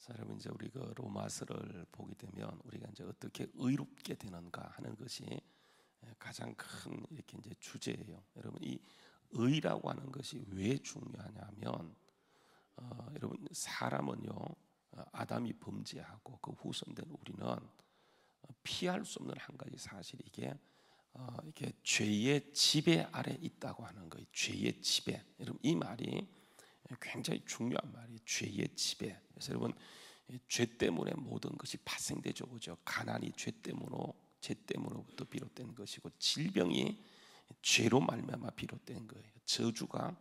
자, 여러분 이제 우리 그 로마서를 보게 되면 우리가 이제 어떻게 의롭게 되는가 하는 것이 가장 큰 이렇게 이제 주제예요. 여러분 이 의라고 하는 것이 왜 중요하냐면 여러분 사람은요 아담이 범죄하고 그 후손된 우리는 피할 수 없는 한 가지 사실이 이게 죄의 지배 아래 있다고 하는 거예요. 죄의 지배. 여러분 이 말이 굉장히 중요한 말이에요. 죄의 지배. 그래서 여러분 죄 때문에 모든 것이 발생되죠, 그죠? 가난이 죄 때문으로부터 비롯된 것이고, 질병이 죄로 말미암아 비롯된 거예요. 저주가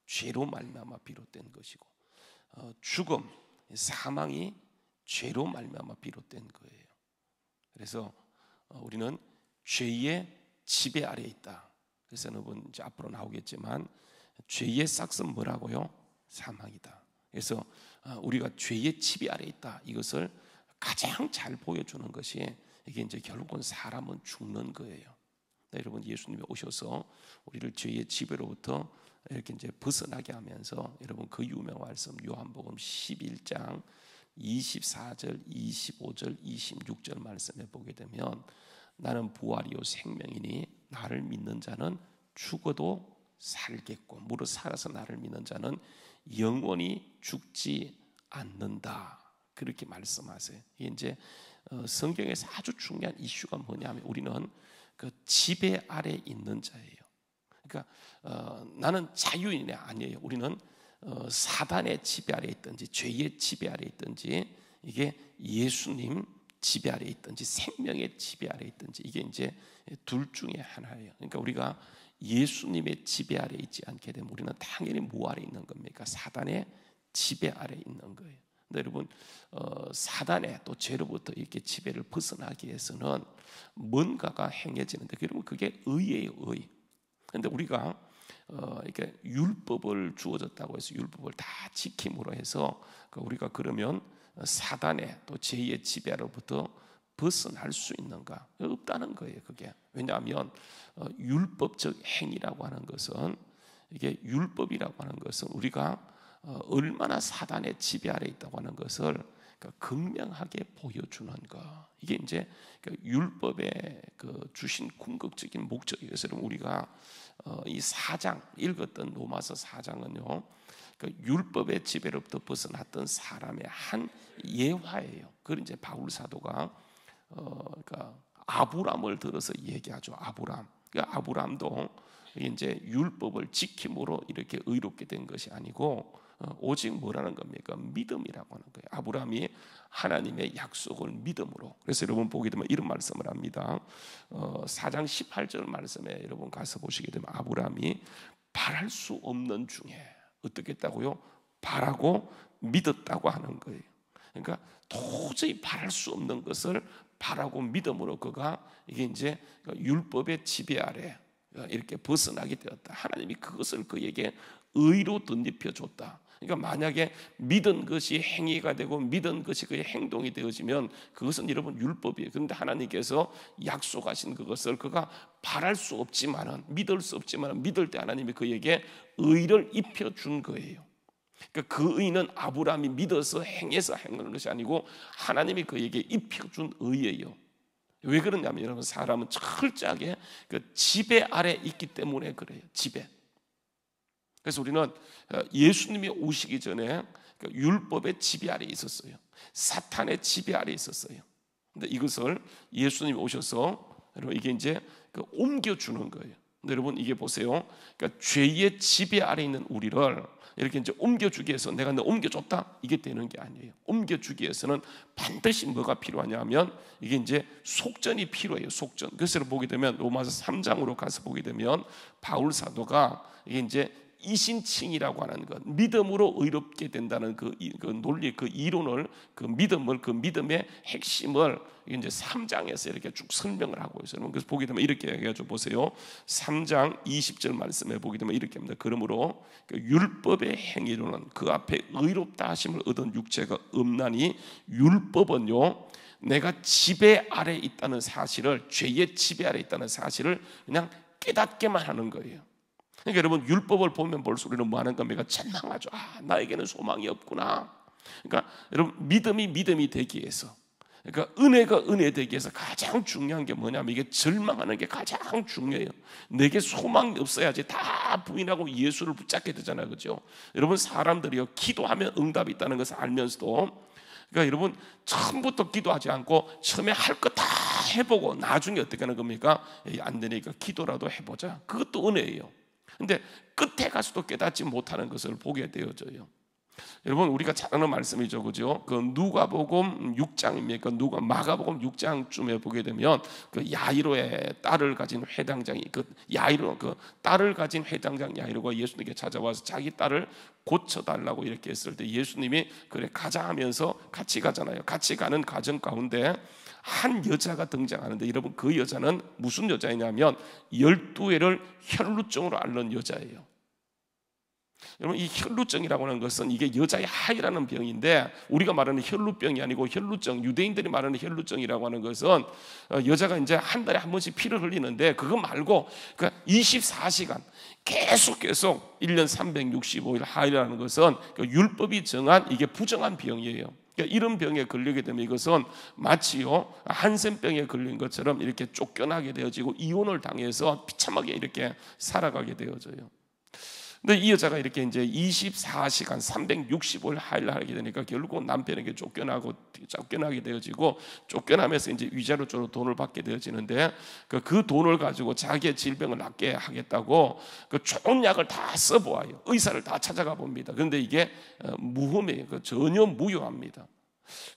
죄로 말미암아 비롯된 것이고, 죽음, 사망이 죄로 말미암아 비롯된 거예요. 그래서 우리는 죄의 지배 아래에 있다. 그래서 여러분 이제 앞으로 나오겠지만 죄의 싹은 뭐라고요? 사망이다. 그래서 우리가 죄의 지배 아래에 있다. 이것을 가장 잘 보여주는 것이 이게 이제 결국은 사람은 죽는 거예요. 여러분 예수님이 오셔서 우리를 죄의 지배로부터 이렇게 이제 벗어나게 하면서 여러분 그 유명한 말씀 요한복음 11장 24절, 25절, 26절 말씀에 보게 되면 나는 부활이요 생명이니 나를 믿는 자는 죽어도 살겠고 무릇 살아서 나를 믿는 자는 영원히 죽지 않는다. 그렇게 말씀하세요. 이게 이제 성경에서 아주 중요한 이슈가 뭐냐면 우리는 그 지배 아래 있는 자예요. 그러니까 나는 자유인이 아니에요. 우리는 사단의 지배 아래 있든지 죄의 지배 아래 있든지 이게 예수님 지배 아래 있든지 생명의 지배 아래 있든지 이게 이제 둘 중에 하나예요. 그러니까 우리가 예수님의 지배 아래 있지 않게 되면 우리는 당연히 뭐 아래 있는 겁니까? 사단의 지배 아래 있는 거예요. 근데 여러분 사단의 또 죄로부터 이렇게 지배를 벗어나기 위해서는 뭔가가 행해지는데 그러면 그게 의예요, 의. 그런데 우리가 이렇게 율법을 주어졌다고 해서 율법을 다 지킴으로 해서 우리가 그러면 사단의 또 죄의 지배로부터 벗어날 수 있는가? 없다는 거예요. 그게 왜냐하면 율법적 행위라고 하는 것은 이게 율법이라고 하는 것은 우리가 얼마나 사단의 지배 아래 있다고 하는 것을 극명하게 보여주는 것. 이게 이제 율법의 주신 궁극적인 목적이에요. 그래서 우리가 이 4장 읽었던 로마서 4장은요. 율법의 지배로부터 벗어났던 사람의 한 예화예요. 그걸 이제 바울 사도가 아브람을 들어서 얘기하죠. 아브람도 이제 율법을 지킴으로 이렇게 의롭게 된 것이 아니고 오직 뭐라는 겁니까? 믿음이라고 하는 거예요. 아브람이 하나님의 약속을 믿음으로. 그래서 여러분 보게 되면 이런 말씀을 합니다. 4장 18절 말씀에 여러분 가서 보시게 되면 아브람이 바랄 수 없는 중에 어떻게 했다고요? 바라고 믿었다고 하는 거예요. 그러니까 도저히 바랄 수 없는 것을 바라고 믿음으로 그가 이게 이제 율법의 지배 아래 이렇게 벗어나게 되었다. 하나님이 그것을 그에게 의로 덧입혀 줬다. 그러니까 만약에 믿은 것이 행위가 되고 믿은 것이 그의 행동이 되어지면 그것은 여러분 율법이에요. 그런데 하나님께서 약속하신 그것을 그가 바랄 수 없지만은 믿을 수 없지만은 믿을 때 하나님이 그에게 의를 입혀 준 거예요. 그러니까 그 의는 아브라함이 믿어서 행해서 행하는 것이 아니고 하나님이 그에게 입혀준 의예요. 왜 그러냐면 여러분 사람은 철저하게 그 지배 아래 있기 때문에 그래요. 지배. 그래서 우리는 예수님이 오시기 전에 율법의 지배 아래 있었어요. 사탄의 지배 아래 있었어요. 근데 이것을 예수님이 오셔서 여러분 이게 이제 옮겨주는 거예요. 근데 여러분 이게 보세요. 그러니까 죄의 지배 아래 있는 우리를 이렇게 이제 옮겨주기 위해서 내가 옮겨줬다 이게 되는 게 아니에요. 옮겨주기 위해서는 반드시 뭐가 필요하냐면 이게 이제 속전이 필요해요. 속전. 그래서 보게 되면 로마서 3장으로 가서 보게 되면 바울 사도가 이게 이제 이신칭이라고 하는 것, 믿음으로 의롭게 된다는 그 논리, 그 이론을, 그 믿음의 핵심을 이제 3장에서 이렇게 쭉 설명을 하고 있어요. 그래서 보게 되면 이렇게 얘기하죠. 보세요. 3장 20절 말씀에 보게 되면 이렇게 합니다. 그러므로 율법의 행위로는 그 앞에 의롭다 하심을 얻은 육체가 없나니 율법은요. 내가 지배 아래 있다는 사실을, 죄의 지배 아래 있다는 사실을 그냥 깨닫게만 하는 거예요. 그러니까 여러분 율법을 보면 볼수록 우리는 뭐 하는 겁니까? 절망하죠. 나에게는 소망이 없구나. 그러니까 여러분, 믿음이 되기 위해서, 그러니까 은혜가 은혜 되기 위해서 가장 중요한 게 뭐냐면, 이게 절망하는 게 가장 중요해요. 내게 소망이 없어야지 다 부인하고 예수를 붙잡게 되잖아요, 그렇죠? 여러분, 사람들이요, 기도하면 응답이 있다는 것을 알면서도, 그러니까 여러분, 처음부터 기도하지 않고 처음에 할 거 다 해보고 나중에 어떻게 하는 겁니까? 안 되니까 기도라도 해보자. 그것도 은혜예요. 근데 끝에 가서도 깨닫지 못하는 것을 보게 되어져요. 여러분, 우리가 잘 아는 말씀이죠, 그죠? 그 누가복음 6장입니까? 마가복음 6장쯤에 보게 되면 그 야이로의 딸을 가진 회당장이, 그 딸을 가진 회당장 야이로가 예수님께 찾아와서 자기 딸을 고쳐달라고 이렇게 했을 때, 예수님이 그래 가자 하면서 같이 가잖아요. 같이 가는 과정 가운데 한 여자가 등장하는데, 여러분, 그 여자는 무슨 여자이냐면 12회를 혈루증으로 앓는 여자예요. 여러분, 이 혈루증이라고 하는 것은 이게 여자의 하이라는 병인데, 우리가 말하는 혈루병이 아니고 혈루증, 유대인들이 말하는 혈루증이라고 하는 것은 여자가 이제 한 달에 한 번씩 피를 흘리는데, 그거 말고 24시간 계속 1년 365일 하이라는 것은 율법이 정한 이게 부정한 병이에요. 그러니까 이런 병에 걸리게 되면 이것은 마치요 한센병에 걸린 것처럼 이렇게 쫓겨나게 되어지고 이혼을 당해서 비참하게 이렇게 살아가게 되어져요. 근데 이 여자가 이렇게 이제 24시간 365일 하이를 하게 되니까 결국 남편에게 쫓겨나게 되어지고, 쫓겨나면서 이제 위자료로 돈을 받게 되어지는데, 그 돈을 가지고 자기의 질병을 낫게 하겠다고 그 좋은 약을 다 써보아요. 의사를 다 찾아가 봅니다. 그런데 이게 무흠해요. 전혀 무효합니다.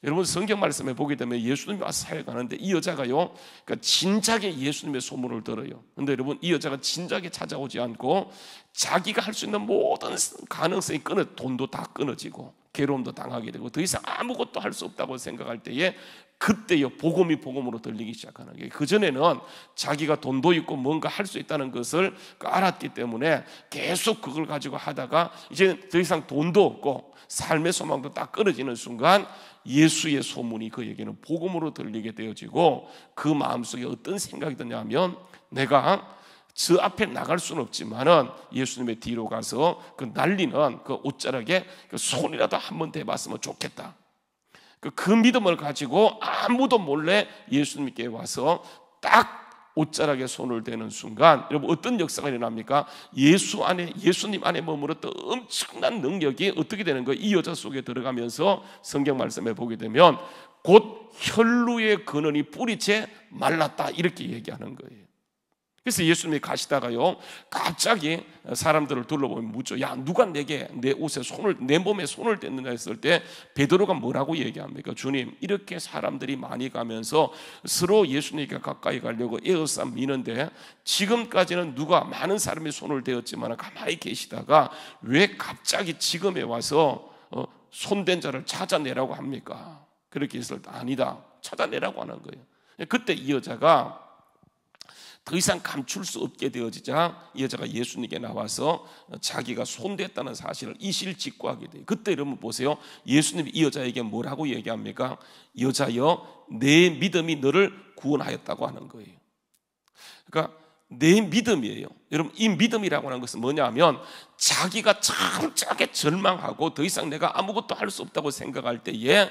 여러분, 성경 말씀에 보게 되면 예수님이 와서 사역하는데, 이 여자가요, 진작에 예수님의 소문을 들어요. 근데 여러분, 이 여자가 진작에 찾아오지 않고 자기가 할 수 있는 모든 가능성이 돈도 다 끊어지고 괴로움도 당하게 되고 더 이상 아무것도 할 수 없다고 생각할 때에, 그때요 복음으로 들리기 시작하는 거예요. 그전에는 자기가 돈도 있고 뭔가 할 수 있다는 것을 알았기 때문에 계속 그걸 가지고 하다가 이제 더 이상 돈도 없고 삶의 소망도 딱 끊어지는 순간 예수의 소문이 그에게는 복음으로 들리게 되어지고, 그 마음속에 어떤 생각이 드냐면, 내가 저 앞에 나갈 수는 없지만은 예수님의 뒤로 가서 그 날리는 그 옷자락에 그 손이라도 한번 대봤으면 좋겠다. 그 믿음을 가지고 아무도 몰래 예수님께 와서 딱 옷자락에 손을 대는 순간, 여러분, 어떤 역사가 일어납니까? 예수님 안에 머물렀던 엄청난 능력이 어떻게 되는 거예요? 이 여자 속에 들어가면서 성경 말씀에 보게 되면 곧 혈루의 근원이 뿌리채 말랐다, 이렇게 얘기하는 거예요. 그래서 예수님이 가시다가요, 갑자기 사람들을 둘러보면 묻죠. 야, 누가 내게 내 옷에 내 몸에 손을 댔느냐 했을 때, 베드로가 뭐라고 얘기합니까? 주님, 이렇게 사람들이 많이 가면서 서로 예수님께 가까이 가려고 에어싸 미는데, 지금까지는 누가 많은 사람이 손을 대었지만 가만히 계시다가 왜 갑자기 지금에 와서 손댄 자를 찾아내라고 합니까? 그렇게 했을 때, 아니다, 찾아내라고 하는 거예요. 그때 이 여자가 더 이상 감출 수 없게 되어지자, 이 여자가 예수님께 나와서 자기가 손댔다는 사실을 이실직고하게 돼요. 그때 여러분 보세요, 예수님이 이 여자에게 뭐라고 얘기합니까? 여자여, 내 믿음이 너를 구원하였다고 하는 거예요. 그러니까 내 믿음이에요. 여러분, 이 믿음이라고 하는 것은 뭐냐면, 자기가 철저하게 절망하고 더 이상 내가 아무것도 할 수 없다고 생각할 때에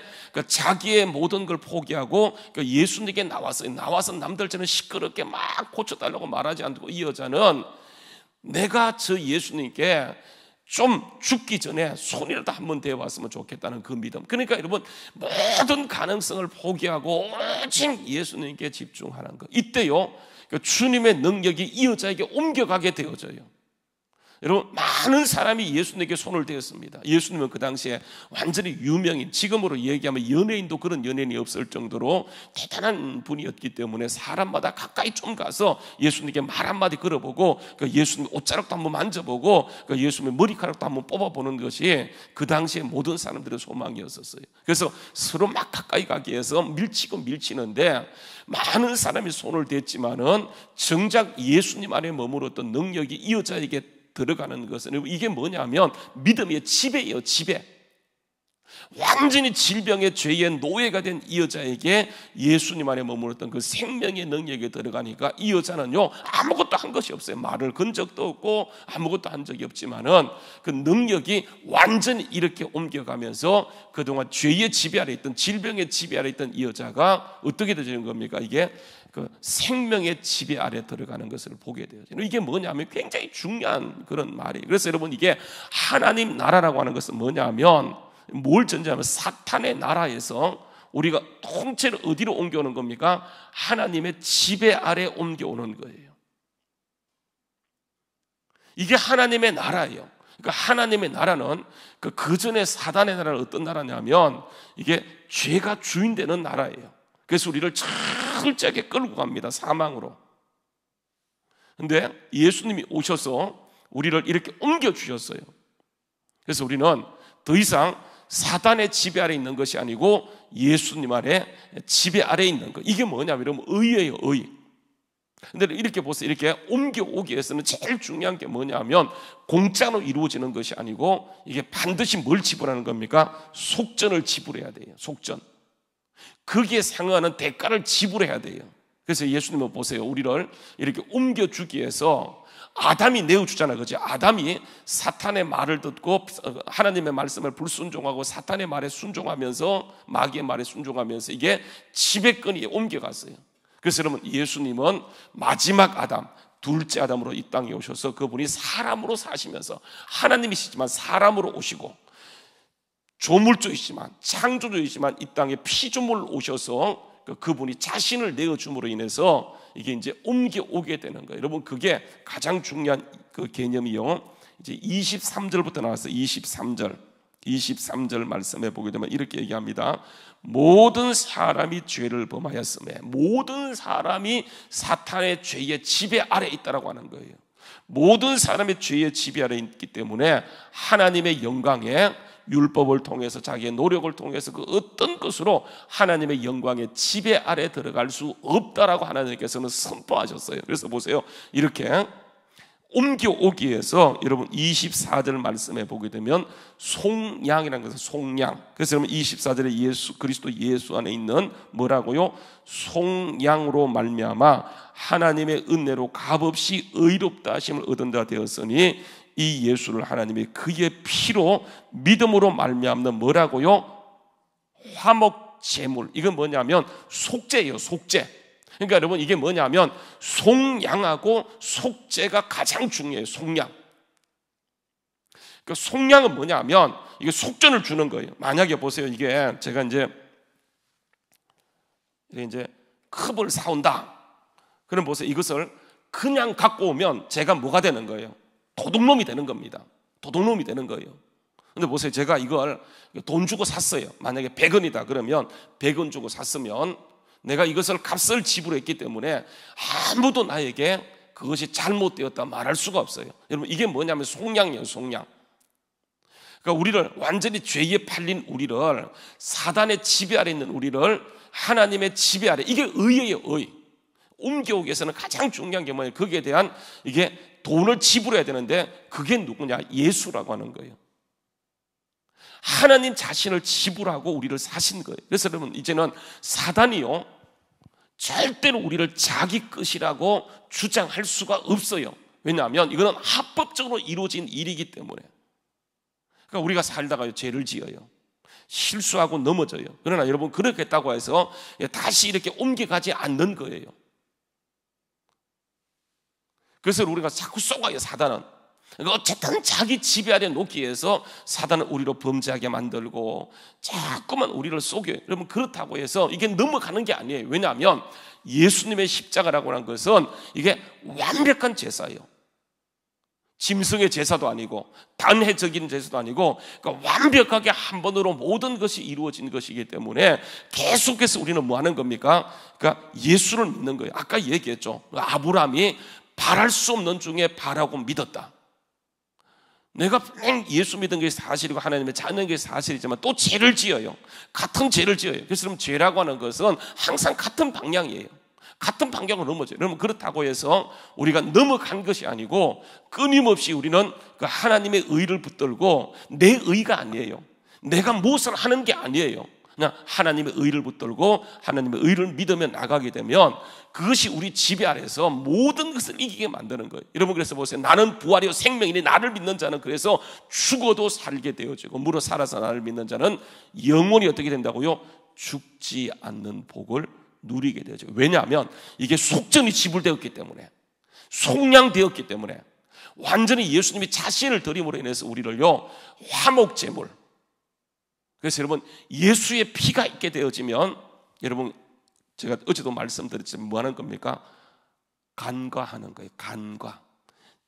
자기의 모든 걸 포기하고 예수님께 나와서 남들처럼 시끄럽게 막 고쳐달라고 말하지 않고, 이 여자는 내가 저 예수님께 좀 죽기 전에 손이라도 한번 대왔으면 좋겠다는 그 믿음. 그러니까 여러분, 모든 가능성을 포기하고 오직 예수님께 집중하는 것. 이때요, 주님의 능력이 이 여자에게 옮겨가게 되어져요. 여러분, 많은 사람이 예수님에게 손을 대었습니다. 예수님은 그 당시에 완전히 유명인, 지금으로 얘기하면 연예인도 그런 연예인이 없을 정도로 대단한 분이었기 때문에 사람마다 가까이 좀 가서 예수님께 말 한마디 걸어보고, 예수님 옷자락도 한번 만져보고, 예수님의 머리카락도 한번 뽑아보는 것이 그 당시에 모든 사람들의 소망이었었어요. 그래서 서로 막 가까이 가기 위해서 밀치는데, 많은 사람이 손을 댔지만은 정작 예수님 안에 머물렀던 능력이 이 여자에게 들어가는 것은, 이게 뭐냐면 믿음의 지배예요. 지배. 완전히 질병의 죄의 노예가 된 이 여자에게 예수님 안에 머물렀던 그 생명의 능력에 들어가니까 이 여자는요 아무것도 한 것이 없어요. 말을 건 적도 없고 아무것도 한 적이 없지만은 그 능력이 완전히 이렇게 옮겨가면서 그동안 죄의 지배 아래 있던, 질병의 지배 아래 있던 이 여자가 어떻게 되는 겁니까? 이게 그 생명의 지배 아래 들어가는 것을 보게 돼요. 이게 뭐냐면 굉장히 중요한 그런 말이에요. 그래서 여러분, 이게 하나님 나라라고 하는 것은 뭐냐면 뭘 전제하면 사탄의 나라에서 우리가 통째로 어디로 옮겨오는 겁니까? 하나님의 지배 아래 옮겨오는 거예요. 이게 하나님의 나라예요. 그러니까 하나님의 나라는 그 전에 사단의 나라는 어떤 나라냐면 이게 죄가 주인 되는 나라예요. 그래서 우리를 철저하게 끌고 갑니다. 사망으로. 근데 예수님이 오셔서 우리를 이렇게 옮겨주셨어요. 그래서 우리는 더 이상 사단의 지배 아래 있는 것이 아니고 예수님 아래 지배 아래 있는 것. 이게 뭐냐면 여러분, 의예요, 의. 근데 이렇게 보세요. 이렇게 옮겨오기 위해서는 제일 중요한 게 뭐냐면 공짜로 이루어지는 것이 아니고 이게 반드시 뭘 지불하는 겁니까? 속전을 지불해야 돼요. 속전. 거기에 상응하는 대가를 지불해야 돼요. 그래서 예수님은 보세요. 우리를 이렇게 옮겨주기 위해서 아담이 내어주잖아요. 그죠? 아담이 사탄의 말을 듣고 하나님의 말씀을 불순종하고 사탄의 말에 순종하면서, 마귀의 말에 순종하면서 이게 지배권이 옮겨갔어요. 그래서 여러분, 예수님은 마지막 아담, 둘째 아담으로 이 땅에 오셔서 그분이 사람으로 사시면서 하나님이시지만 사람으로 오시고 조물주이시지만 창조주이시지만 이 땅에 피조물로 오셔서 그분이 자신을 내어줌으로 인해서 이게 이제 옮겨오게 되는 거예요. 여러분, 그게 가장 중요한 그 개념이요. 이제 23절부터 나와서 23절 말씀해 보게 되면 이렇게 얘기합니다. 모든 사람이 죄를 범하였음에, 모든 사람이 사탄의 죄의 지배 아래 있다라고 하는 거예요. 모든 사람의 죄의 지배 아래 있기 때문에 하나님의 영광에 율법을 통해서, 자기의 노력을 통해서 그 어떤 것으로 하나님의 영광의 지배 아래 들어갈 수 없다라고 하나님께서는 선포하셨어요. 그래서 보세요. 이렇게 옮겨오기 위해서 여러분 24절 말씀해 보게 되면 송양이라는 것은 송양. 그래서 여러분 24절에 예수 그리스도 예수 안에 있는 뭐라고요? 송양으로 말미암아 하나님의 은혜로 값없이 의롭다 하심을 얻은 자 되었으니 이 예수를 하나님이 그의 피로 믿음으로 말미암는 뭐라고요? 화목 제물. 이건 뭐냐면 속죄예요. 속죄. 그러니까 여러분, 이게 뭐냐면 송양하고 속죄가 가장 중요해요. 송양. 그러니까 송양은 뭐냐면 이게 속전을 주는 거예요. 만약에 보세요. 이게 제가 이제 컵을 사온다. 그럼 보세요. 이것을 그냥 갖고 오면 제가 뭐가 되는 거예요? 도둑놈이 되는 겁니다. 도둑놈이 되는 거예요. 근데 보세요. 제가 이걸 돈 주고 샀어요. 만약에 100원이다 그러면 100원 주고 샀으면 내가 이것을 값을 지불했기 때문에 아무도 나에게 그것이 잘못되었다 말할 수가 없어요. 여러분, 이게 뭐냐면 송양이에요. 송양. 그러니까 우리를 완전히 죄에 팔린 우리를, 사단의 지배 아래 있는 우리를 하나님의 지배 아래, 이게 의예요. 의. 옮겨오기 위해서는 가장 중요한 게 뭐냐면 거기에 대한 이게 돈을 지불해야 되는데 그게 누구냐? 예수라고 하는 거예요. 하나님 자신을 지불하고 우리를 사신 거예요. 그래서 여러분, 이제는 사단이요 절대로 우리를 자기 것이라고 주장할 수가 없어요. 왜냐하면 이거는 합법적으로 이루어진 일이기 때문에. 그러니까 우리가 살다가 죄를 지어요. 실수하고 넘어져요. 그러나 여러분, 그렇게 했다고 해서 다시 이렇게 옮겨가지 않는 거예요. 그래서 우리가 자꾸 쏘아요. 사단은 어쨌든 자기 지배 아래 놓기 위해서 사단은 우리로 범죄하게 만들고 자꾸만 우리를 속여요. 여러분, 그렇다고 해서 이게 넘어가는 게 아니에요. 왜냐하면 예수님의 십자가라고 하는 것은 이게 완벽한 제사예요. 짐승의 제사도 아니고 단회적인 제사도 아니고, 그러니까 완벽하게 한 번으로 모든 것이 이루어진 것이기 때문에 계속해서 우리는 뭐 하는 겁니까? 그러니까 예수를 믿는 거예요. 아까 얘기했죠. 아브라함이 바랄 수 없는 중에 바라고 믿었다. 내가 예수 믿은 게 사실이고 하나님의 자녀인 게 사실이지만 또 죄를 지어요. 같은 죄를 지어요. 그래서 그럼 죄라고 하는 것은 항상 같은 방향이에요. 같은 방향으로 넘어져요. 그러면 그렇다고 해서 우리가 넘어간 것이 아니고 끊임없이 우리는 그 하나님의 의를 붙들고 내 의가 아니에요. 내가 무엇을 하는 게 아니에요. 그냥 하나님의 의를 붙들고 하나님의 의를 믿으며 나가게 되면 그것이 우리 지배 아래서 모든 것을 이기게 만드는 거예요. 여러분, 그래서 보세요. 나는 부활이요 생명이니 나를 믿는 자는 그래서 죽어도 살게 되어지고 무릇 살아서 나를 믿는 자는 영원히 어떻게 된다고요? 죽지 않는 복을 누리게 되죠. 왜냐하면 이게 속전이 지불되었기 때문에, 속량되었기 때문에, 완전히 예수님이 자신을 드림으로 인해서 우리를요 화목제물, 그래서 여러분 예수의 피가 있게 되어지면, 여러분 제가 어제도 말씀드렸지만 뭐 하는 겁니까? 간과하는 거예요. 간과.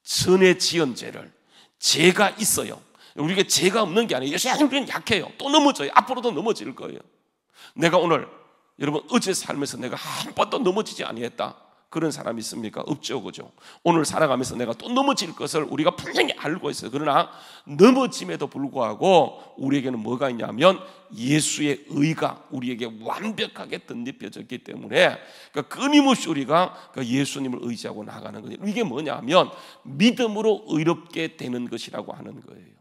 전에 지은 죄를, 죄가 있어요. 우리가 죄가 없는 게 아니에요. 우리는 약해요. 또 넘어져요. 앞으로도 넘어질 거예요. 내가 오늘, 여러분 어제 살면서 내가 한 번도 넘어지지 아니했다, 그런 사람이 있습니까? 없죠, 그죠? 오늘 살아가면서 내가 또 넘어질 것을 우리가 분명히 알고 있어요. 그러나 넘어짐에도 불구하고 우리에게는 뭐가 있냐면 예수의 의가 우리에게 완벽하게 덧입혀졌기 때문에, 그러니까 끊임없이 우리가 예수님을 의지하고 나가는 거예요. 이게 뭐냐면 믿음으로 의롭게 되는 것이라고 하는 거예요.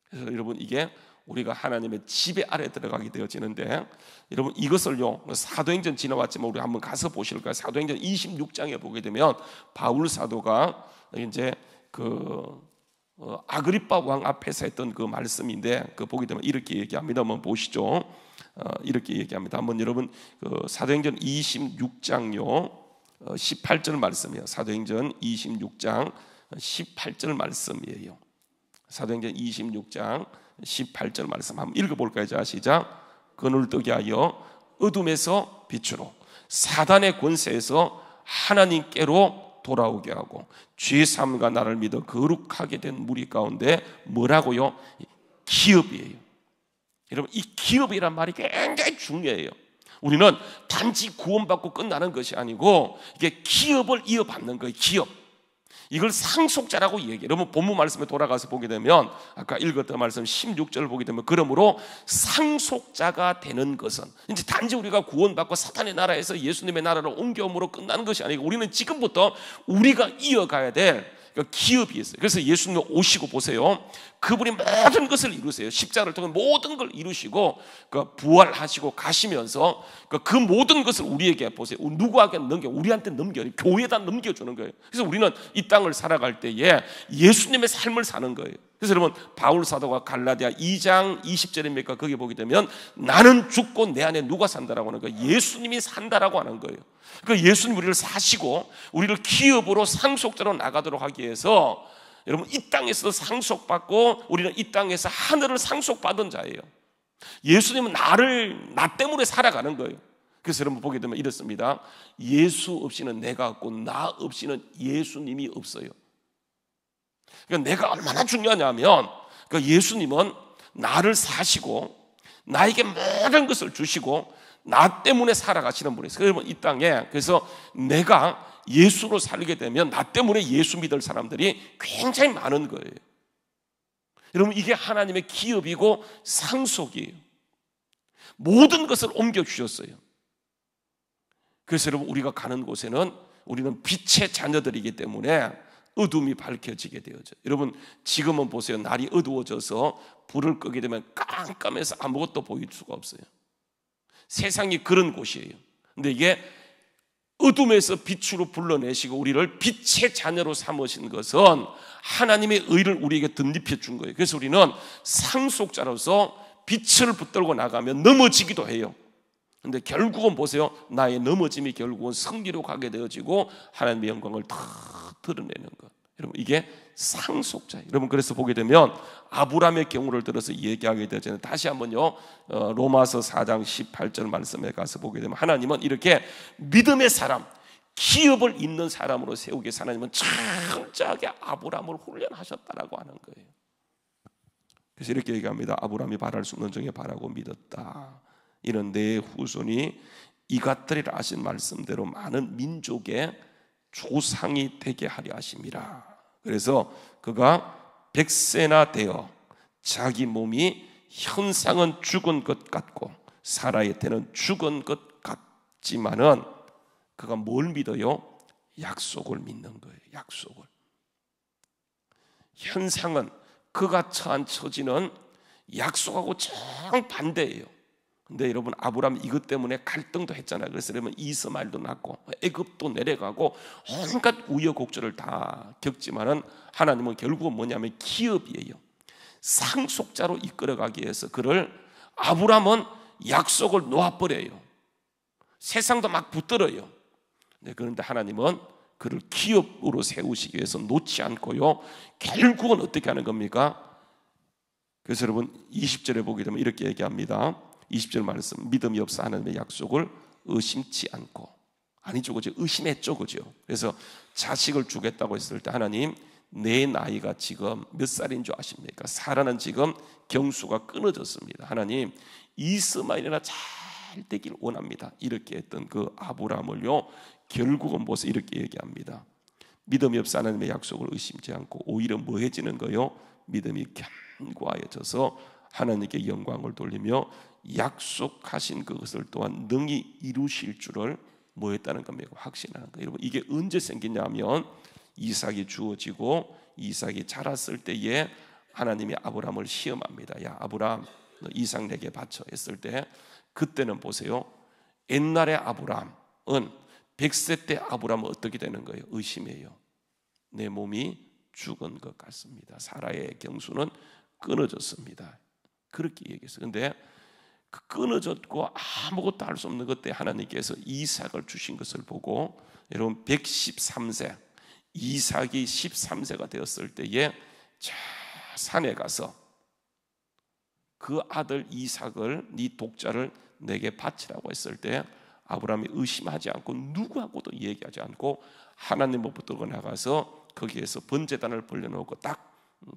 그래서 여러분 이게 우리가 하나님의 지배 아래 들어가게 되어지는데, 여러분 이것을요 사도행전 지나왔지만 우리 한번 가서 보실까요? 사도행전 26장에 보게 되면 바울 사도가 이제 아그리빠 왕 앞에서 했던 그 말씀인데, 그 보게 되면 이렇게 얘기합니다. 한번 보시죠. 이렇게 얘기합니다. 한번 여러분 사도행전 26장요 18절 말씀이에요. 사도행전 26장 18절 말씀이에요. 사도행전 26장 18절 말씀 한번 읽어볼까요? 자, 시작. 그를 뜨게 하여 어둠에서 빛으로, 사단의 권세에서 하나님께로 돌아오게 하고 죄사함과 나를 믿어 거룩하게 된 무리 가운데 뭐라고요? 기업이에요. 여러분 이 기업이란 말이 굉장히 중요해요. 우리는 단지 구원받고 끝나는 것이 아니고 이게 기업을 이어받는 거예요. 기업. 이걸 상속자라고 얘기해요. 여러분 본문 말씀에 돌아가서 보게 되면 아까 읽었던 말씀 16절을 보게 되면, 그러므로 상속자가 되는 것은 이제 단지 우리가 구원받고 사탄의 나라에서 예수님의 나라로 옮겨옴으로 끝나는 것이 아니고 우리는 지금부터 우리가 이어가야 될 기업이 있어요. 그래서 예수님 오시고 보세요. 그분이 모든 것을 이루세요. 십자가를 통해 모든 걸 이루시고 부활하시고 가시면서 그 모든 것을 우리에게 보세요. 누구에게 넘겨? 우리한테 넘겨요. 교회에다 넘겨주는 거예요. 그래서 우리는 이 땅을 살아갈 때에 예수님의 삶을 사는 거예요. 그래서 여러분 바울 사도가 갈라디아 2장 20절입니까? 거기 보게 되면 나는 죽고 내 안에 누가 산다라고 하는 거예요? 예수님이 산다라고 하는 거예요. 그러니까 예수님 우리를 사시고 우리를 기업으로 상속자로 나가도록 하기 위해서 여러분 이 땅에서 상속받고 우리는 이 땅에서 하늘을 상속받은 자예요. 예수님은 나 때문에 살아가는 거예요. 그래서 여러분 보게 되면 이렇습니다. 예수 없이는 내가 없고 나 없이는 예수님이 없어요. 그러니까 내가 얼마나 중요하냐면 예수님은 나를 사시고 나에게 모든 것을 주시고 나 때문에 살아가시는 분이세요. 여러분 이 땅에 그래서 내가 예수로 살게 되면 나 때문에 예수 믿을 사람들이 굉장히 많은 거예요. 여러분 이게 하나님의 기업이고 상속이에요. 모든 것을 옮겨주셨어요. 그래서 여러분 우리가 가는 곳에는 우리는 빛의 자녀들이기 때문에 어둠이 밝혀지게 되어져. 여러분 지금은 보세요. 날이 어두워져서 불을 끄게 되면 깜깜해서 아무것도 보일 수가 없어요. 세상이 그런 곳이에요. 근데 이게 어둠에서 빛으로 불러내시고 우리를 빛의 자녀로 삼으신 것은 하나님의 의를 우리에게 덧입혀 준 거예요. 그래서 우리는 상속자로서 빛을 붙들고 나가면 넘어지기도 해요. 근데 결국은 보세요. 나의 넘어짐이 결국은 승리로 가게 되어지고 하나님의 영광을 다 드러내는 것. 여러분 이게 상속자예요. 여러분 그래서 보게 되면 아브라함의 경우를 들어서 얘기하게 되잖아요. 다시 한번요 로마서 4장 18절 말씀에 가서 보게 되면 하나님은 이렇게 믿음의 사람, 기업을 잇는 사람으로 세우기 위해서 하나님은 철저하게 아브라함을 훈련하셨다라고 하는 거예요. 그래서 이렇게 얘기합니다. 아브라함이 바랄 수 없는 중에 바라고 믿었다. 이는 내 후손이 이같으리라 하신 말씀대로 많은 민족의 조상이 되게 하려 하심이라. 그래서 그가 100세나 되어 자기 몸이 현상은 죽은 것 같고 사라의 때는 죽은 것 같지만은 그가 뭘 믿어요? 약속을 믿는 거예요. 약속을. 현상은 그가 처한 처지는 약속하고 정반대예요. 근데 여러분, 아브라함 이것 때문에 갈등도 했잖아요. 그래서 여러분, 이스마엘도 낳고 애굽도 내려가고 온갖 우여곡절을 다 겪지만은 하나님은 결국은 뭐냐면 기업이에요. 상속자로 이끌어가기 위해서 그를, 아브라함은 약속을 놓아버려요. 세상도 막 붙들어요. 그런데 하나님은 그를 기업으로 세우시기 위해서 놓지 않고요, 결국은 어떻게 하는 겁니까? 그래서 여러분 20절에 보게 되면 이렇게 얘기합니다. 20절 말씀, 믿음이 없어 하나님의 약속을 의심치 않고. 아니죠, 그죠? 의심했죠, 그죠? 그래서 자식을 주겠다고 했을 때 하나님, 내 나이가 지금 몇 살인 줄 아십니까? 사라는 지금 경수가 끊어졌습니다. 하나님, 이스마엘이나 잘 되길 원합니다. 이렇게 했던 그 아브라함을요, 결국은 보세요, 이렇게 얘기합니다. 믿음이 없어 하나님의 약속을 의심치 않고 오히려 뭐해지는 거요? 믿음이 견고하여져서 하나님께 영광을 돌리며 약속하신 그것을 또한 능히 이루실 줄을 뭐했다는 겁니까? 확신하는 거예요. 여러분, 이게 언제 생기냐면 이삭이 주어지고 이삭이 자랐을 때에 하나님이 아브라함을 시험합니다. 야, 아브라함, 너 이삭 내게 바쳐 했을 때, 그때는 보세요, 옛날의 아브라함은 100세 때 아브라함은 어떻게 되는 거예요? 의심해요. 내 몸이 죽은 것 같습니다. 사라의 경수는 끊어졌습니다. 그렇게 얘기했어요. 근데 그 끊어졌고 아무것도 할 수 없는 그때 하나님께서 이삭을 주신 것을 보고, 여러분 113세, 이삭이 13세가 되었을 때에 저 산에 가서 그 아들 이삭을, 네 독자를 내게 바치라고 했을 때 아브라함이 의심하지 않고 누구하고도 얘기하지 않고 하나님으로부터 나가서 거기에서 번제단을 벌려놓고 딱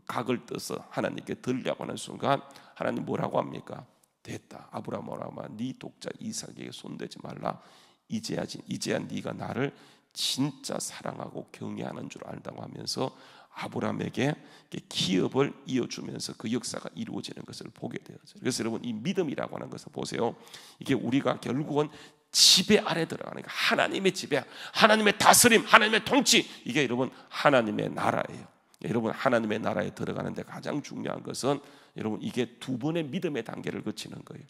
각을 떠서 하나님께 드리려고 하는 순간 하나님 뭐라고 합니까? 됐다, 아브라함아, 네 독자 이삭에게 손대지 말라. 이제야 네가 나를 진짜 사랑하고 경외하는 줄 안다고 하면서 아브라함에게 기업을 이어주면서 그 역사가 이루어지는 것을 보게 되었어요. 그래서 여러분, 이 믿음이라고 하는 것을 보세요. 이게 우리가 결국은 지배 아래 들어가는 거예요. 하나님의 지배, 하나님의 다스림, 하나님의 통치, 이게 여러분 하나님의 나라예요. 여러분, 하나님의 나라에 들어가는데 가장 중요한 것은 여러분, 이게 두 번의 믿음의 단계를 거치는 거예요.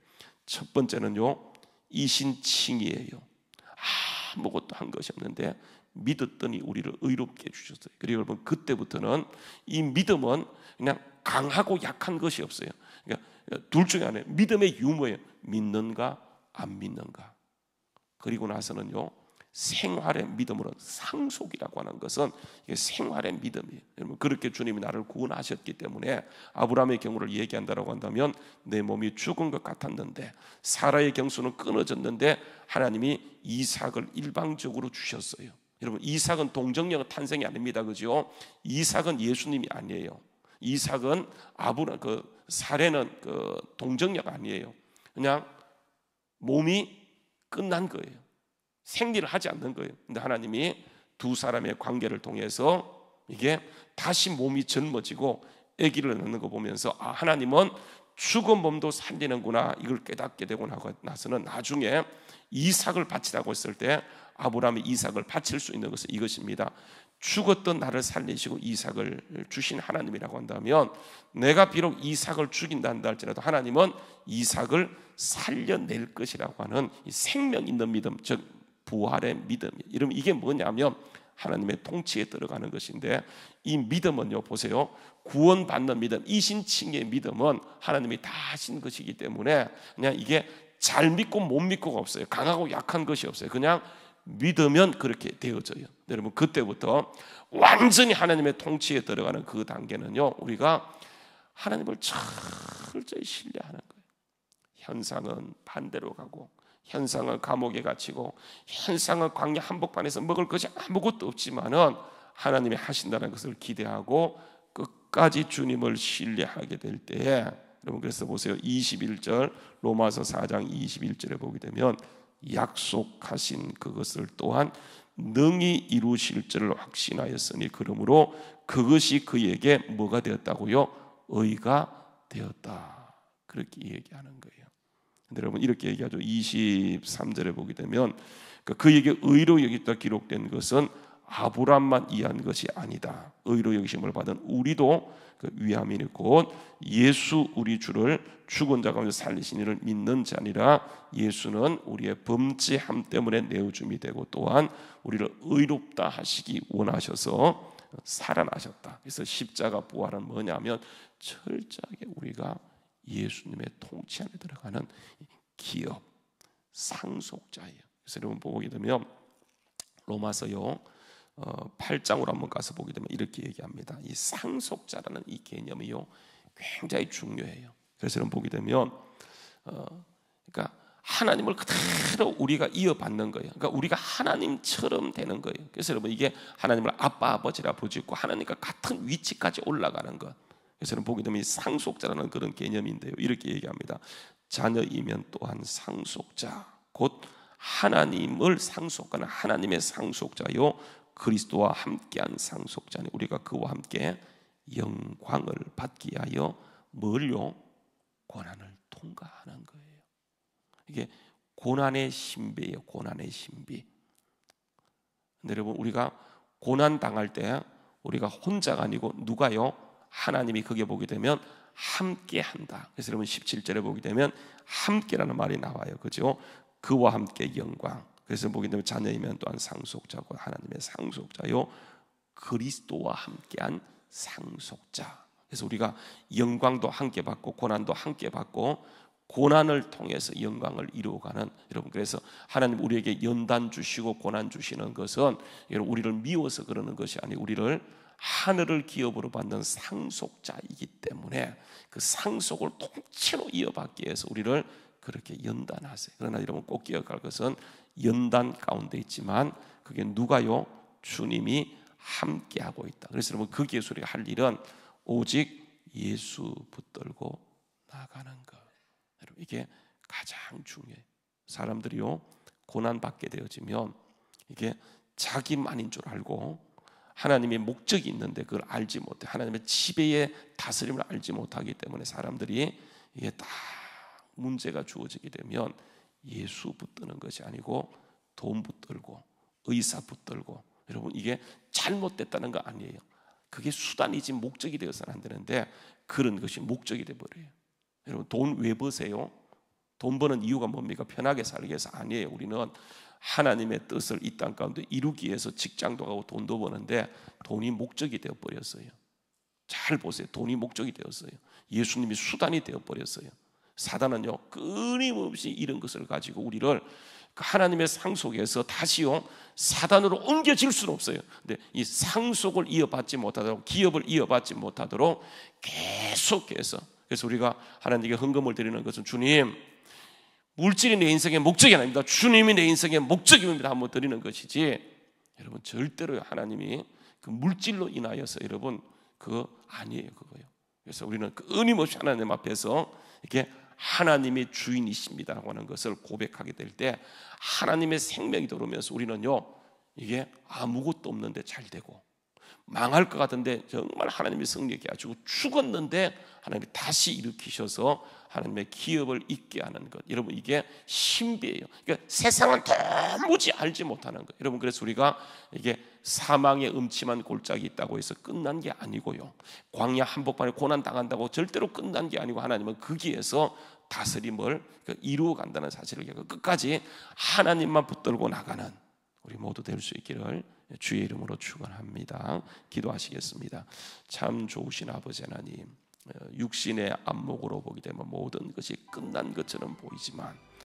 첫 번째는요, 이신칭의예요. 아무것도 한 것이 없는데 믿었더니 우리를 의롭게 해주셨어요. 그리고 여러분, 그때부터는 이 믿음은 그냥 강하고 약한 것이 없어요. 그러니까 둘 중에 하나예요. 믿음의 유무예요. 믿는가 안 믿는가. 그리고 나서는요, 생활의 믿음으로, 상속이라고 하는 것은 이게 생활의 믿음이에요. 여러분, 그렇게 주님이 나를 구원하셨기 때문에 아브라함의 경우를 얘기한다고 한다면 내 몸이 죽은 것 같았는데, 사라의 경수는 끊어졌는데 하나님이 이삭을 일방적으로 주셨어요. 여러분, 이삭은 동정녀 탄생이 아닙니다, 그죠? 이삭은 예수님이 아니에요. 이삭은 사례는 동정녀가 아니에요. 그냥 몸이 끝난 거예요. 생리를 하지 않는 거예요. 근데 하나님이 두 사람의 관계를 통해서 이게 다시 몸이 젊어지고 아기를 낳는 거 보면서 하나님은 죽은 몸도 살리는구나, 이걸 깨닫게 되고 나서는 나중에 이삭을 바치라고 했을 때 아브라함이 이삭을 바칠 수 있는 것은 이것입니다. 죽었던 나를 살리시고 이삭을 주신 하나님이라고 한다면, 내가 비록 이삭을 죽인다 한다 할지라도 하나님은 이삭을 살려낼 것이라고 하는 이 생명 있는 믿음, 즉 부활의 믿음이에요. 여러분, 이게 뭐냐면 하나님의 통치에 들어가는 것인데, 이 믿음은요, 보세요, 구원받는 믿음, 이신칭의 믿음은 하나님이 다 하신 것이기 때문에 그냥 이게 잘 믿고 못 믿고가 없어요. 강하고 약한 것이 없어요. 그냥 믿으면 그렇게 되어져요. 여러분, 그때부터 완전히 하나님의 통치에 들어가는 그 단계는요, 우리가 하나님을 철저히 신뢰하는 거예요. 현상은 반대로 가고, 현상은 감옥에 갇히고, 현상은 광야 한복판에서 먹을 것이 아무것도 없지만은 하나님이 하신다는 것을 기대하고 끝까지 주님을 신뢰하게 될 때에, 여러분, 그래서 보세요, 21절, 로마서 4장 21절에 보게 되면 약속하신 그것을 또한 능히 이루실 줄을 확신하였으니 그러므로 그것이 그에게 뭐가 되었다고요? 의가 되었다. 그렇게 얘기하는 거예요. 근데 여러분, 이렇게 얘기하죠. 23절에 보게 되면 그에게 의로 여기다 기록된 것은 아브라함만 이해한 것이 아니다. 의로 여기심을 받은 우리도 그 위함이니 곧 예수 우리 주를 죽은 자 가운데 살리신 이를 믿는 자니라. 예수는 우리의 범죄함 때문에 내어줌이 되고 또한 우리를 의롭다 하시기 원하셔서 살아나셨다. 그래서 십자가 부활은 뭐냐면 철저하게 우리가 예수님의 통치 안에 들어가는 기업, 상속자예요. 그래서 여러분 보게 되면 로마서요 8장으로 한번 가서 보게 되면 이렇게 얘기합니다. 이 상속자라는 이 개념이요 굉장히 중요해요. 그래서 여러분 보게 되면 그러니까 하나님을 그대로 우리가 이어받는 거예요. 그러니까 우리가 하나님처럼 되는 거예요. 그래서 여러분 이게 하나님을 아빠 아버지라 부르고 하나님과 같은 위치까지 올라가는 것. 그래서 여러분 보게 되면 이 상속자라는 그런 개념인데요. 이렇게 얘기합니다. 자녀이면 또한 상속자 곧 하나님을 상속하는 하나님의 상속자요 그리스도와 함께한 상속자니 우리가 그와 함께 영광을 받기 위하여 뭘요? 고난을 통과하는 거예요. 이게 고난의 신비예요. 고난의 신비. 근데 여러분 우리가 고난 당할 때 우리가 혼자가 아니고 누가요? 하나님이 거기에 보게 되면 함께 한다. 그래서 여러분 17절에 보게 되면 함께라는 말이 나와요. 그죠? 그와 함께 영광. 그래서 보게 되면 자녀이면 또한 상속자고 하나님의 상속자요 그리스도와 함께한 상속자. 그래서 우리가 영광도 함께 받고 고난도 함께 받고 고난을 통해서 영광을 이루어가는 여러분 그래서 하나님 우리에게 연단 주시고 고난 주시는 것은 여러분 우리를 미워서 그러는 것이 아니고 우리를 하늘을 기업으로 받는 상속자이기 때문에 그 상속을 통째로 이어받기 위해서 우리를 그렇게 연단하세요. 그러나 여러분 꼭 기억할 것은 연단 가운데 있지만 그게 누가요? 주님이 함께하고 있다. 그래서 여러분 그 예수가 할 일은 오직 예수 붙들고 나가는 것. 여러분 이게 가장 중요해요. 사람들이요 고난 받게 되어지면 이게 자기만인 줄 알고 하나님의 목적이 있는데 그걸 알지 못해 하나님의 지배의 다스림을 알지 못하기 때문에 사람들이 이게 다 문제가 주어지게 되면 예수 붙드는 것이 아니고 돈 붙들고 의사 붙들고 여러분 이게 잘못됐다는 거 아니에요. 그게 수단이지 목적이 되어서는 안 되는데 그런 것이 목적이 되어버려요. 여러분 돈 왜 버세요? 돈 버는 이유가 뭡니까? 편하게 살기 위해서 아니에요. 우리는 하나님의 뜻을 이 땅 가운데 이루기 위해서 직장도 가고 돈도 버는데 돈이 목적이 되어버렸어요. 잘 보세요. 돈이 목적이 되었어요. 예수님이 수단이 되어버렸어요. 사단은요 끊임없이 이런 것을 가지고 우리를 하나님의 상속에서 다시요 사단으로 옮겨질 수는 없어요. 근데 이 상속을 이어받지 못하도록 기업을 이어받지 못하도록 계속해서 그래서 우리가 하나님께 헌금을 드리는 것은 주님 물질이 내 인생의 목적이 아닙니다. 주님이 내 인생의 목적입니다. 한번 드리는 것이지 여러분 절대로 하나님이 그 물질로 인하여서 여러분 그거 아니에요. 그거요. 그래서 우리는 끊임없이 하나님 앞에서 이렇게 하나님의 주인이십니다라고 하는 것을 고백하게 될 때 하나님의 생명이 들어오면서 우리는요 이게 아무것도 없는데 잘 되고 망할 것 같은데 정말 하나님이 승리하게 하시고 죽었는데 하나님이 다시 일으키셔서 하나님의 기업을 있게 하는 것. 여러분 이게 신비예요. 그러니까 세상은 도무지 알지 못하는 것. 여러분 그래서 우리가 이게 사망의 음침한 골짜기 있다고 해서 끝난 게 아니고요. 광야 한복판에 고난 당한다고 절대로 끝난 게 아니고 하나님은 거기에서 다스림을 이루어 간다는 사실을 끝까지 하나님만 붙들고 나가는 우리 모두 될 수 있기를 주의 이름으로 축원합니다. 기도하시겠습니다. 참 좋으신 아버지 하나님, 육신의 안목으로 보게 되면 모든 것이 끝난 것처럼 보이지만